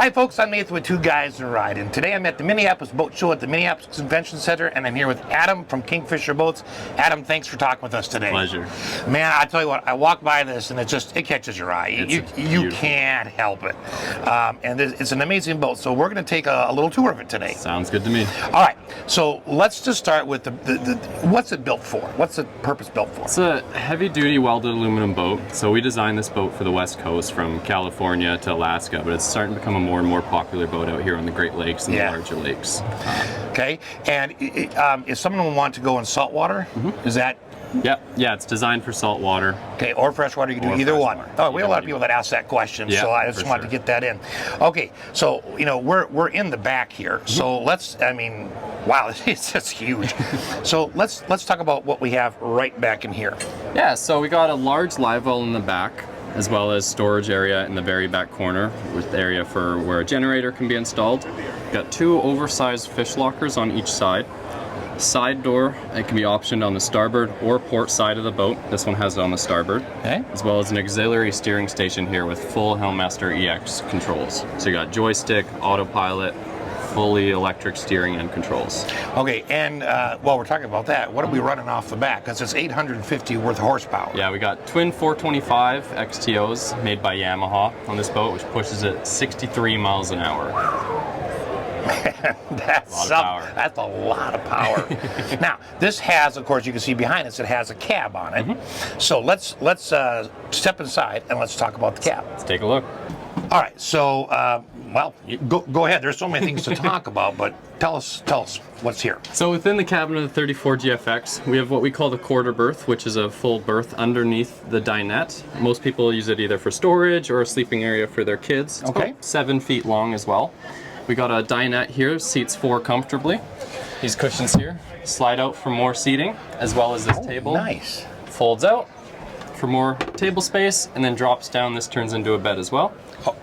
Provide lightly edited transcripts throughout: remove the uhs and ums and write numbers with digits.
Hi folks, I'm Nathan with Two Guys in a Ride, and today I'm at the Minneapolis Boat Show at the Minneapolis Convention Center, and I'm here with Adam from KingFisher Boats. Adam, thanks for talking with us today. Pleasure. Man, I tell you what, I walk by this and it catches your eye. You can't help it. And it's an amazing boat, so we're going to take a little tour of it today. Sounds good to me. All right, so let's just start with what's it built for? What's the purpose built for? It's a heavy-duty welded aluminum boat. So we designed this boat for the West Coast from California to Alaska, but it's starting to become a more and more popular boat out here on the Great Lakes and the larger lakes. Okay, and if someone wants to go in saltwater, is that? Yeah, it's designed for salt water. Okay, or freshwater, you can do either one. Oh, we have a lot of people that ask that question, so I just wanted to get that in. Okay, so, we're in the back here, so wow, it's just huge. So let's talk about what we have right back in here. Yeah, so we got a large live well in the back, as well as storage area in the very back corner with area for where a generator can be installed. Got two oversized fish lockers on each side. Side door, it can be optioned on the starboard or port side of the boat. This one has it on the starboard. Okay. As well as an auxiliary steering station here with full Helmmaster EX controls. So you got joystick, autopilot, fully electric steering and controls. Okay, and while we're talking about that, what are we running off the back? Because it's 850 worth of horsepower. Yeah, we got twin 425 XTOs made by Yamaha on this boat, which pushes it 63 miles an hour. That's a lot of power. Now, this has, of course, you can see behind us, it has a cab on it. So let's step inside and let's talk about the cab. Let's take a look. All right, so, go ahead. There's so many things to talk about, but tell us what's here. So within the cabin of the 34GFX, we have what we call the quarter berth, which is a full berth underneath the dinette. Most people use it either for storage or a sleeping area for their kids. It's about 7 feet long as well. We got a dinette here, seats 4 comfortably. These cushions here slide out for more seating, as well as this table. Nice. Folds out for more table space, and then drops down. This turns into a bed as well.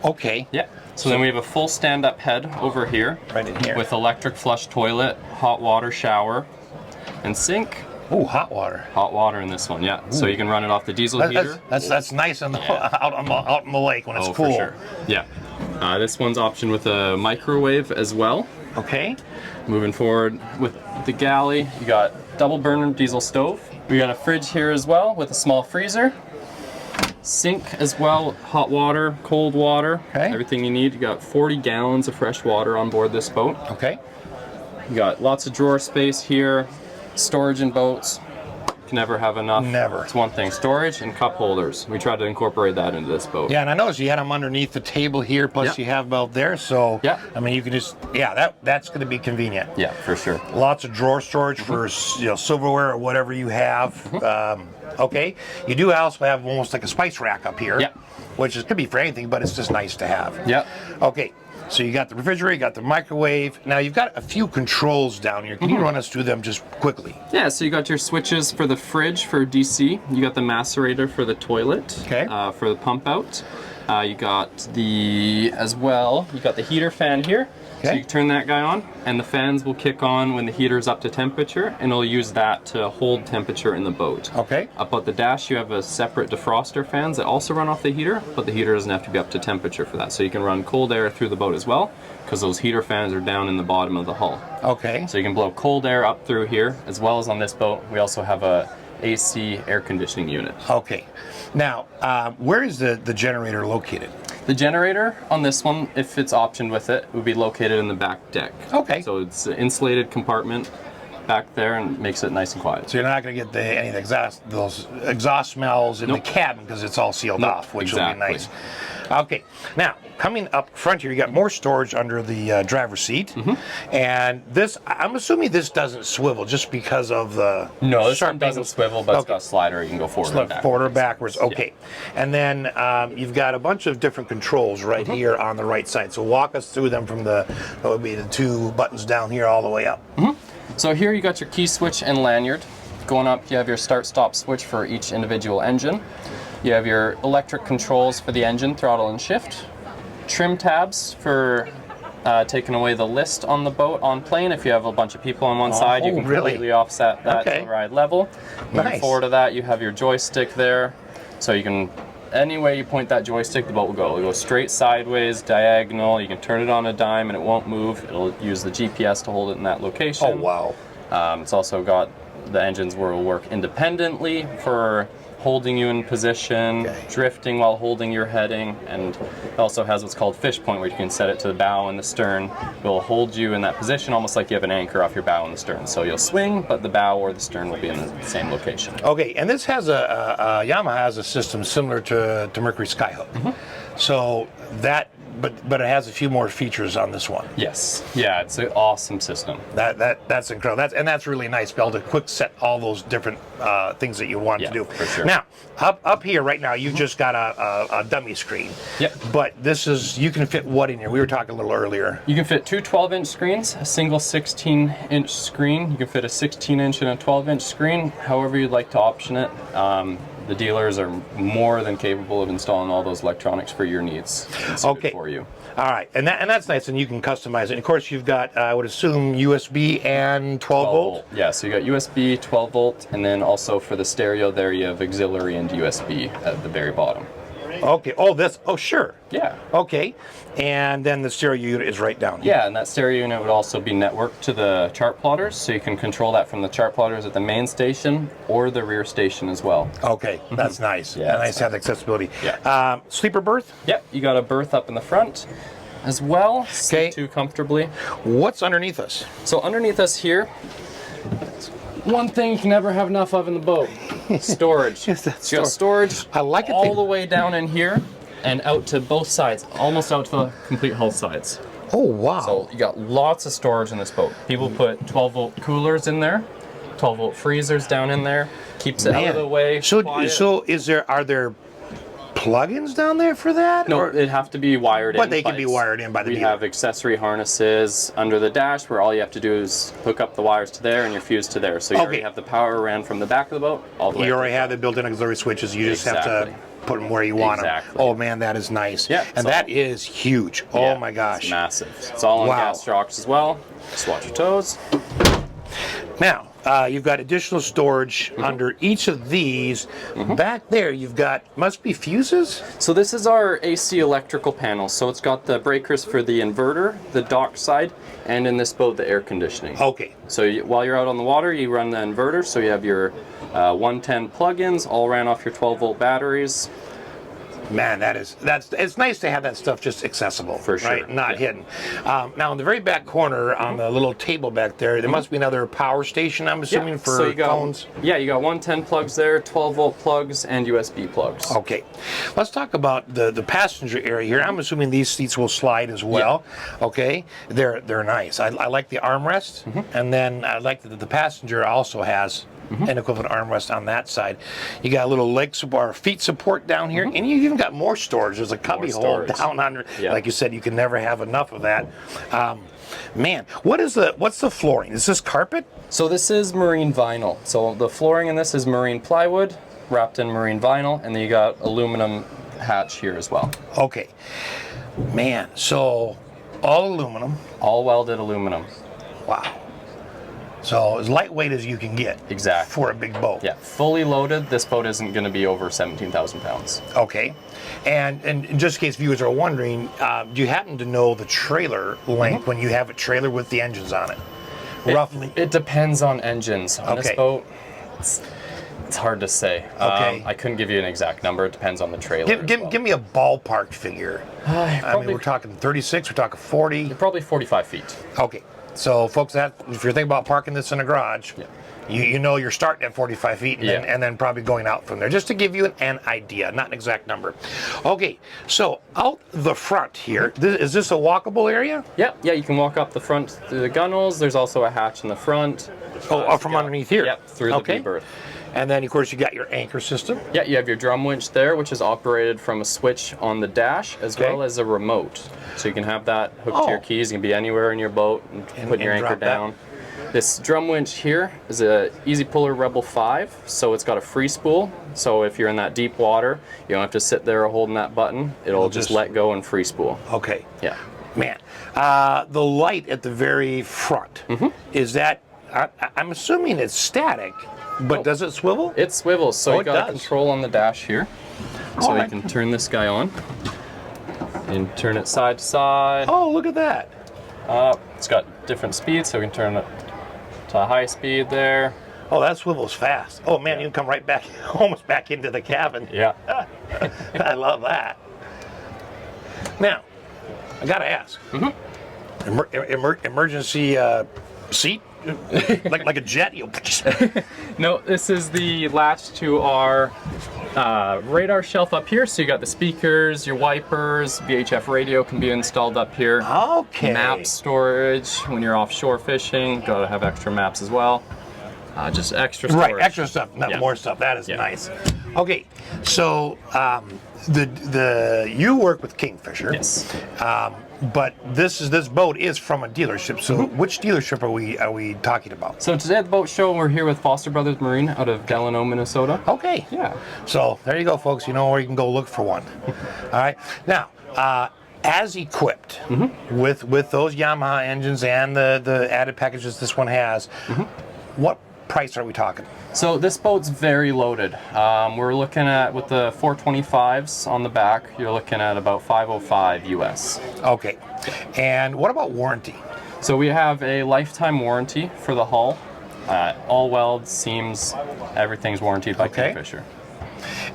Okay. Yeah. So then we have a full stand-up head over here. Right in here. With electric flush toilet, hot water shower, and sink. Ooh, hot water. Hot water in this one, yeah. Ooh. So you can run it off the diesel heater. That's nice out on the lake when it's cool. For sure. Yeah. This one's optioned with a microwave as well. Okay. Moving forward with the galley, you got double burner diesel stove. We got a fridge here as well with a small freezer. Sink as well, hot water, cold water, everything you need. You got 40 gallons of fresh water on board this boat. Okay. You got lots of drawer space here. Storage in boats. Can never have enough. Never. It's one thing. Storage and cup holders. We tried to incorporate that into this boat. Yeah, and I noticed you had them underneath the table here, plus you have them out there, so you can just, that's going to be convenient. Yeah, for sure. Lots of drawer storage for silverware or whatever you have. Okay. You do also have almost like a spice rack up here, which could be for anything, but it's just nice to have. Yeah. Okay. So you got the refrigerator, you got the microwave. Now you've got a few controls down here. Can you run us through them just quickly? Yeah, so you got your switches for the fridge for DC. You got the macerator for the toilet. For the pump out. You got the heater fan here. So you turn that guy on, and the fans will kick on when the heater's up to temperature, and it'll use that to hold temperature in the boat. Okay. Up at the dash, you have a separate defroster fans that also run off the heater, but the heater doesn't have to be up to temperature for that. So you can run cold air through the boat as well, because those heater fans are down in the bottom of the hull. Okay. So you can blow cold air up through here, as well as on this boat. We also have a AC air conditioning unit. Okay. Now, where is the generator located? The generator on this one, if it's optioned with it, would be located in the back deck. Okay. So it's an insulated compartment back there and makes it nice and quiet. So you're not going to get any those exhaust smells in the cabin because it's all sealed off, which will be nice. Okay. Now, coming up front here, you got more storage under the driver's seat. And this, I'm assuming this doesn't swivel just because of the... No, this one doesn't swivel, but it's got a slider. You can go forward and backwards. Forward or backwards, okay. Yeah. And then you've got a bunch of different controls right here on the right side. So walk us through them from what would be the 2 buttons down here all the way up. So here you got your key switch and lanyard. Going up, you have your start-stop switch for each individual engine. You have your electric controls for the engine, throttle and shift. Trim tabs for taking away the list on the boat on plane. If you have a bunch of people on one side, you can completely offset that to ride level. Moving forward to that, you have your joystick there. So you can any way you point that joystick, the boat will go. It'll go straight, sideways, diagonal. You can turn it on a dime and it won't move. It'll use the GPS to hold it in that location. Oh, wow. It's also got the engines where it will work independently for holding you in position, drifting while holding your heading, and it also has what's called fish point, where you can set it to the bow and the stern. It will hold you in that position almost like you have an anchor off your bow and the stern. So you'll swing, but the bow or the stern will be in the same location. Okay, and this has Yamaha has a system similar to Mercury Skyhook. So that, but it has a few more features on this one. Yes. Yeah, it's an awesome system. That's incredible. That's really nice. Be able to quick set all those different things that you want to do. For sure. Now, up here right now, you've just got a dummy screen. Yep. But this is, you can fit what in here? We were talking a little earlier. You can fit two 12-inch screens, a single 16-inch screen. You can fit a 16-inch and a 12-inch screen, however you'd like to option it. The dealers are more than capable of installing all those electronics for your needs. Okay. For you. All right, and that's nice, and you can customize it. And of course, you've got, I would assume, USB and 12 volt. Yeah, so you got USB, 12 volt, and then also for the stereo there, you have auxiliary and USB at the very bottom. Okay. Oh, sure. Yeah. Okay. And then the stereo unit is right down here. Yeah, and that stereo unit would also be networked to the chart plotters, so you can control that from the chart plotters at the main station or the rear station as well. Okay, that's nice. Yeah, nice to have the accessibility. Yeah. Sleeper berth? Yep, you got a berth up in the front as well. Okay. Sit too comfortably. What's underneath us? So underneath us here, one thing you can never have enough of in the boat: storage. Yes, that's You got storage. I like it. All the way down in here and out to both sides, almost out to the complete hull sides. Oh, wow. So you got lots of storage in this boat. People put 12-volt coolers in there, 12-volt freezers down in there. Keeps it out of the way. So quiet. are there plugins down there for that? No, or? it'd have to be wired in. But they can be wired in by the We dealer. have accessory harnesses under the dash where all you have to do is hook up the wires to there and your fuse to there. So you already have the power ran from the back of the boat all the way. You already have the built-in auxiliary switches. You just have to put them where you want them. Oh man, that is nice. Yeah, and that is huge. Oh my gosh. It's massive. It's all on gas shocks as well. Just watch your toes. Now, you've got additional storage under each of these. Back there, you've got, must be fuses? So this is our AC electrical panel. So it's got the breakers for the inverter, the dock side, and in this boat, the air conditioning. Okay. So while you're out on the water, you run the inverter. So you have your 110 plug-ins, all ran off your 12-volt batteries. Man, it's nice to have that stuff just accessible. For sure. Right? Not hidden. Now, in the very back corner, on the little table back there, there must be another power station, I'm assuming, for so you got, phones? Yeah, you got 110 plugs there, 12-volt plugs, and USB plugs. Okay. Let's talk about the passenger area here. I'm assuming these seats will slide as well. Okay. They're nice. I like the armrest, and then I like that the passenger also has an equivalent armrest on that side. You got a little leg support, or feet support down here, and you even got more storage. There's a cubby hole down under. Like you said, you can never have enough of that. Man, what's the flooring? Is this carpet? So this is marine vinyl. So the flooring in this is marine plywood wrapped in marine vinyl, and then you got aluminum hatch here as well. Okay. Man, so all aluminum. All welded aluminum. Wow. So as lightweight as you can get. Exactly. For a big boat. Yeah, fully loaded, this boat isn't going to be over 17,000 pounds. Okay. And just in case viewers are wondering, do you happen to know the trailer length when you have a trailer with the engines on it? Roughly. It depends on engines. On this boat, it's hard to say. Okay. I couldn't give you an exact number. It depends on the trailer. Give me a ballpark figure. I mean, we're talking 36, we're talking 40. Probably 45 feet. Okay. So, folks, if you're thinking about parking this in a garage, you know you're starting at 45 feet and then probably going out from there, just to give you an idea, not an exact number. Okay, so out the front here, is this a walkable area? Yeah, you can walk up the front through the gunnels. There's also a hatch in the front. From underneath here? Yep, through the B-berth. And then, of course, you got your anchor system. Yeah, you have your drum winch there, which is operated from a switch on the dash, as well as a remote. So you can have that hooked to your keys. You can be anywhere in your boat and put your anchor down. This drum winch here is a Easy Puller Rebel 5, so it's got a free spool. So if you're in that deep water, you don't have to sit there holding that button. It'll just let go and free spool. Okay. Yeah. Man, the light at the very front, is that, I'm assuming it's static, but does it swivel? It swivels, so you got a control on the dash here. So you can turn this guy on and turn it side to side. Oh, look at that. It's got different speeds, so we can turn it to high speed there. Oh, that swivels fast. Oh man, you can come right back, almost back into the cabin. Yeah. I love that. Now, I gotta ask. Emergency seat, like a jet. No, this is the latch to our radar shelf up here. So you got the speakers, your wipers, VHF radio can be installed up here. Okay. Map storage when you're offshore fishing. Gotta have extra maps as well. Just extra storage. Right, extra stuff, not more stuff. That is nice. Okay, so you work with KingFisher. Yes. But this boat is from a dealership. So which dealership are we talking about? So today at the boat show, we're here with Foster Brothers Marine out of Delano, Minnesota. Okay. Yeah. So there you go, folks. You know where you can go look for one. All right. Now, as equipped with those Yamaha engines and the added packages this one has, what price are we talking? So this boat's very loaded. We're looking at, with the 425s on the back, you're looking at about $505 US. Okay. And what about warranty? So we have a lifetime warranty for the hull. All welds, seams, everything's warranted by KingFisher.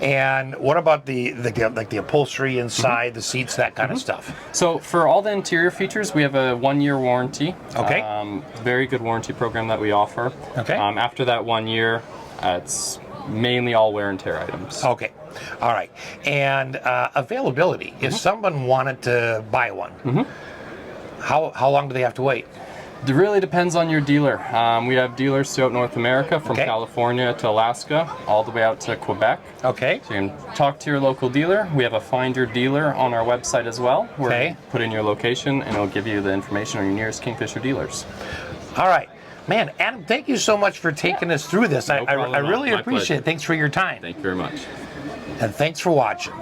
And what about the upholstery inside, the seats, that kind of stuff? So for all the interior features, we have a 1-year warranty. Okay. Very good warranty program that we offer. Okay. After that 1 year, it's mainly all wear and tear items. Okay. All right. And availability. If someone wanted to buy one, how long do they have to wait? It really depends on your dealer. We have dealers throughout North America, from California to Alaska, all the way out to Quebec. Okay. So you can talk to your local dealer. We have a Find Your Dealer on our website as well, where you put in your location and it'll give you the information on your nearest KingFisher dealers. All right. Man, Adam, thank you so much for taking us through this. I really appreciate it. Thanks for your time. Thank you very much. And thanks for watching.